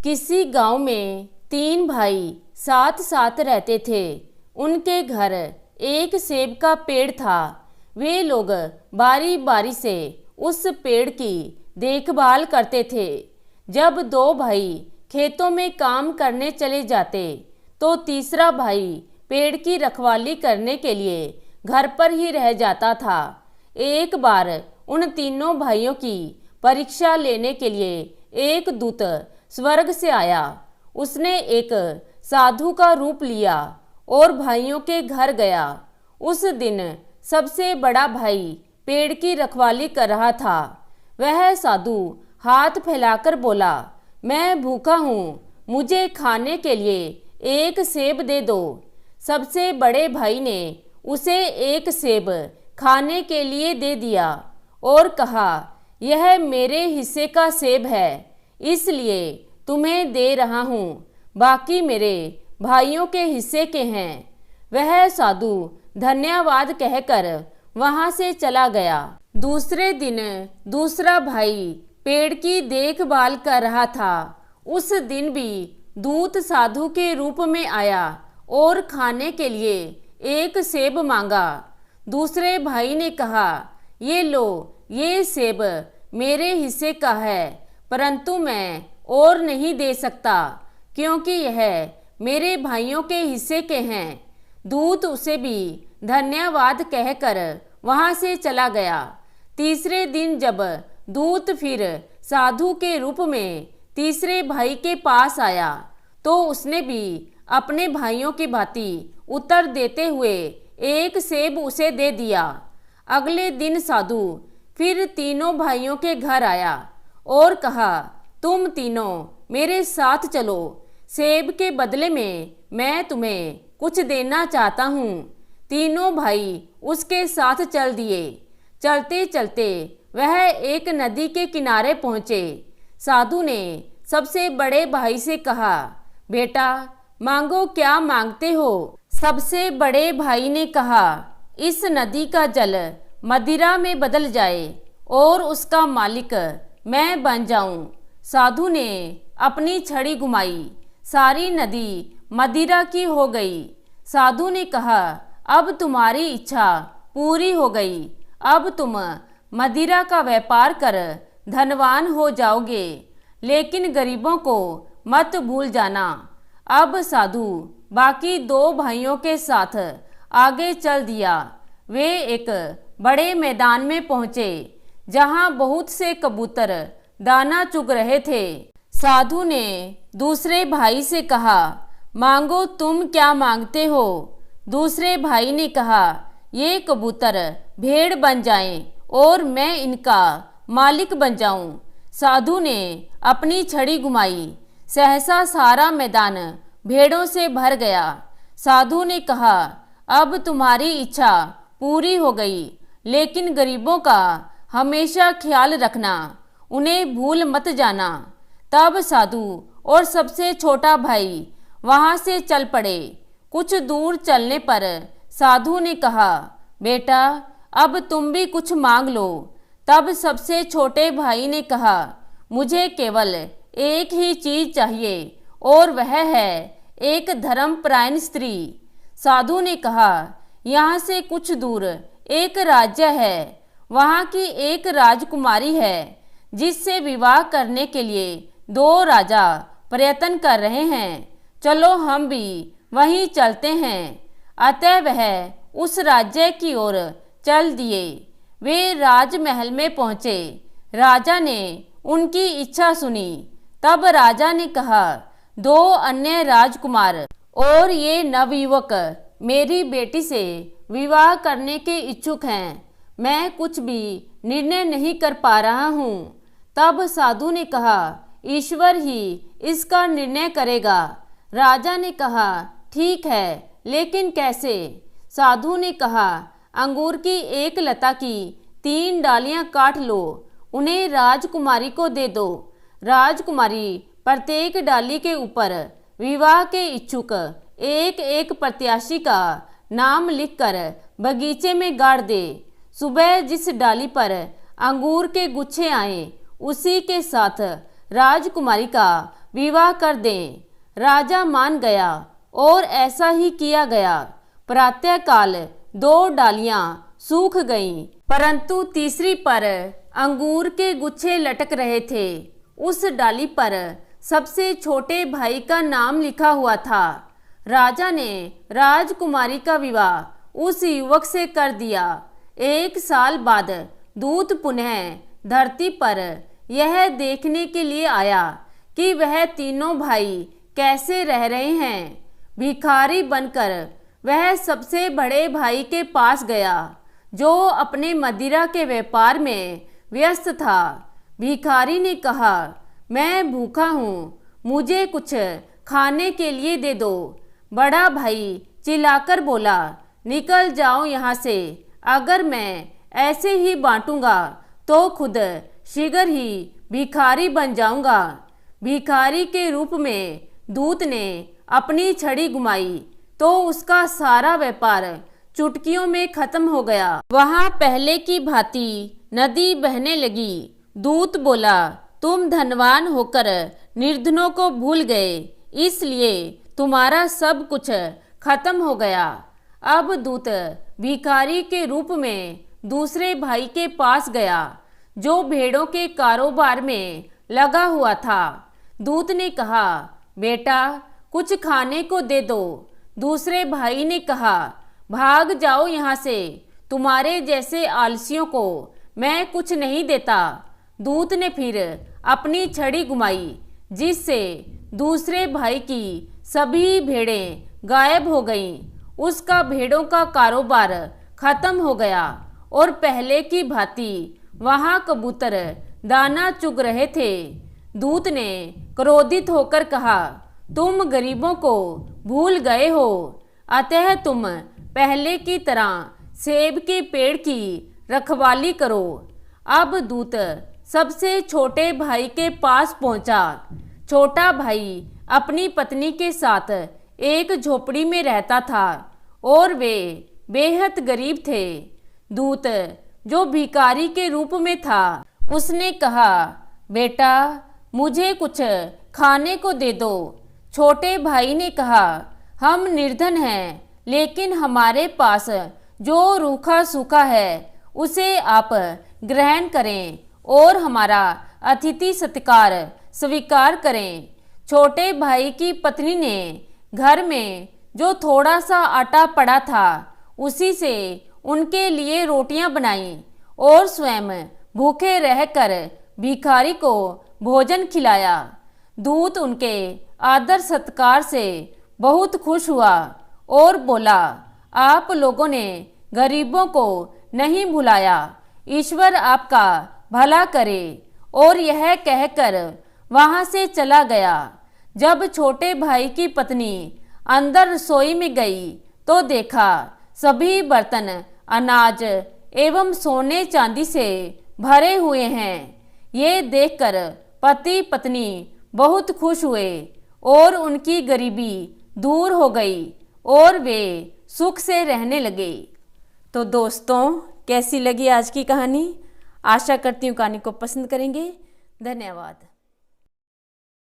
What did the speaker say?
किसी गांव में 3 भाई साथ साथ रहते थे। उनके घर एक सेब का पेड़ था। वे लोग बारी बारी से उस पेड़ की देखभाल करते थे। जब 2 भाई खेतों में काम करने चले जाते तो तीसरा भाई पेड़ की रखवाली करने के लिए घर पर ही रह जाता था। एक बार उन तीनों भाइयों की परीक्षा लेने के लिए एक दूत स्वर्ग से आया। उसने एक साधु का रूप लिया और भाइयों के घर गया। उस दिन सबसे बड़ा भाई पेड़ की रखवाली कर रहा था। वह साधु हाथ फैलाकर बोला, मैं भूखा हूँ, मुझे खाने के लिए एक सेब दे दो। सबसे बड़े भाई ने उसे एक सेब खाने के लिए दे दिया और कहा, यह मेरे हिस्से का सेब है, इसलिए तुम्हें दे रहा हूँ, बाकी मेरे भाइयों के हिस्से के हैं। वह साधु धन्यवाद कहकर वहां से चला गया। दूसरे दिन दूसरा भाई पेड़ की देखभाल कर रहा था। उस दिन भी दूत साधु के रूप में आया और खाने के लिए एक सेब मांगा। दूसरे भाई ने कहा, ये लो, ये सेब मेरे हिस्से का है, परंतु मैं और नहीं दे सकता क्योंकि यह मेरे भाइयों के हिस्से के हैं। दूत उसे भी धन्यवाद कहकर वहां से चला गया। तीसरे दिन जब दूत फिर साधु के रूप में तीसरे भाई के पास आया तो उसने भी अपने भाइयों की भांति उत्तर देते हुए एक सेब उसे दे दिया। अगले दिन साधु फिर तीनों भाइयों के घर आया और कहा, तुम तीनों मेरे साथ चलो, सेब के बदले में मैं तुम्हें कुछ देना चाहता हूँ। तीनों भाई उसके साथ चल दिए। चलते चलते वह एक नदी के किनारे पहुँचे। साधु ने सबसे बड़े भाई से कहा, बेटा मांगो, क्या मांगते हो? सबसे बड़े भाई ने कहा, इस नदी का जल मदिरा में बदल जाए और उसका मालिक मैं बन जाऊं। साधु ने अपनी छड़ी घुमाई, सारी नदी मदिरा की हो गई। साधु ने कहा, अब तुम्हारी इच्छा पूरी हो गई, अब तुम मदिरा का व्यापार कर धनवान हो जाओगे, लेकिन गरीबों को मत भूल जाना। अब साधु बाकी 2 भाइयों के साथ आगे चल दिया। वे एक बड़े मैदान में पहुंचे जहां बहुत से कबूतर दाना चुग रहे थे। साधु ने दूसरे भाई से कहा, मांगो, तुम क्या मांगते हो? दूसरे भाई ने कहा, ये कबूतर भेड़ बन जाएं और मैं इनका मालिक बन जाऊं। साधु ने अपनी छड़ी घुमाई, सहसा सारा मैदान भेड़ों से भर गया। साधु ने कहा, अब तुम्हारी इच्छा पूरी हो गई, लेकिन गरीबों का हमेशा ख्याल रखना, उन्हें भूल मत जाना। तब साधु और सबसे छोटा भाई वहां से चल पड़े। कुछ दूर चलने पर साधु ने कहा, बेटा अब तुम भी कुछ मांग लो। तब सबसे छोटे भाई ने कहा, मुझे केवल एक ही चीज चाहिए और वह है एक धर्मपरायण स्त्री। साधु ने कहा, यहाँ से कुछ दूर एक राज्य है, वहाँ की एक राजकुमारी है जिससे विवाह करने के लिए 2 राजा प्रयत्न कर रहे हैं, चलो हम भी वहीं चलते हैं। अतः वह उस राज्य की ओर चल दिए। वे राजमहल में पहुँचे। राजा ने उनकी इच्छा सुनी। तब राजा ने कहा, 2 अन्य राजकुमार और ये नवयुवक मेरी बेटी से विवाह करने के इच्छुक हैं, मैं कुछ भी निर्णय नहीं कर पा रहा हूँ। तब साधु ने कहा, ईश्वर ही इसका निर्णय करेगा। राजा ने कहा, ठीक है, लेकिन कैसे? साधु ने कहा, अंगूर की एक लता की 3 डालियां काट लो, उन्हें राजकुमारी को दे दो। राजकुमारी प्रत्येक डाली के ऊपर विवाह के इच्छुक एक एक प्रत्याशी का नाम लिखकर बगीचे में गाड़ दे। सुबह जिस डाली पर अंगूर के गुच्छे आए, उसी के साथ राजकुमारी का विवाह कर दें। राजा मान गया और ऐसा ही किया गया। प्रातःकाल 2 डालियां सूख गईं, परंतु तीसरी पर अंगूर के गुच्छे लटक रहे थे। उस डाली पर सबसे छोटे भाई का नाम लिखा हुआ था। राजा ने राजकुमारी का विवाह उस युवक से कर दिया। 1 साल बाद दूत पुनः धरती पर यह देखने के लिए आया कि वह तीनों भाई कैसे रह रहे हैं। भिखारी बनकर वह सबसे बड़े भाई के पास गया, जो अपने मदिरा के व्यापार में व्यस्त था। भिखारी ने कहा, मैं भूखा हूँ, मुझे कुछ खाने के लिए दे दो। बड़ा भाई चिल्लाकर बोला, निकल जाओ यहाँ से। अगर मैं ऐसे ही बांटूंगा तो खुद शीघ्र ही भिखारी बन जाऊंगा। भिखारी के रूप में दूत ने अपनी छड़ी घुमाई तो उसका सारा व्यापार चुटकियों में खत्म हो गया। वहां पहले की भांति नदी बहने लगी। दूत बोला, तुम धनवान होकर निर्धनों को भूल गए, इसलिए तुम्हारा सब कुछ खत्म हो गया। अब दूत भिखारी के रूप में दूसरे भाई के पास गया, जो भेड़ों के कारोबार में लगा हुआ था। दूत ने कहा, बेटा कुछ खाने को दे दो। दूसरे भाई ने कहा, भाग जाओ यहाँ से, तुम्हारे जैसे आलसियों को मैं कुछ नहीं देता। दूत ने फिर अपनी छड़ी घुमाई, जिससे दूसरे भाई की सभी भेड़ें गायब हो गईं। उसका भेड़ों का कारोबार खत्म हो गया और पहले की भांति वहां कबूतर दाना चुग रहे थे। दूत ने क्रोधित होकर कहा, तुम गरीबों को भूल गए हो, अतः तुम पहले की तरह सेब के पेड़ की रखवाली करो। अब दूत सबसे छोटे भाई के पास पहुंचा। छोटा भाई अपनी पत्नी के साथ एक झोपड़ी में रहता था और वे बेहद गरीब थे। दूत, जो भिखारी के रूप में था, उसने कहा, बेटा मुझे कुछ खाने को दे दो। छोटे भाई ने कहा, हम निर्धन हैं, लेकिन हमारे पास जो रूखा सूखा है उसे आप ग्रहण करें और हमारा अतिथि सत्कार स्वीकार करें। छोटे भाई की पत्नी ने घर में जो थोड़ा सा आटा पड़ा था उसी से उनके लिए रोटियां बनाई और स्वयं भूखे रहकर भिखारी को भोजन खिलाया। दूत उनके आदर सत्कार से बहुत खुश हुआ और बोला, आप लोगों ने गरीबों को नहीं भुलाया, ईश्वर आपका भला करे। और यह कहकर वहां से चला गया। जब छोटे भाई की पत्नी अंदर रसोई में गई तो देखा सभी बर्तन अनाज एवं सोने चांदी से भरे हुए हैं। ये देखकर पति पत्नी बहुत खुश हुए और उनकी गरीबी दूर हो गई और वे सुख से रहने लगे। तो दोस्तों, कैसी लगी आज की कहानी? आशा करती हूँ कहानी को पसंद करेंगे। धन्यवाद।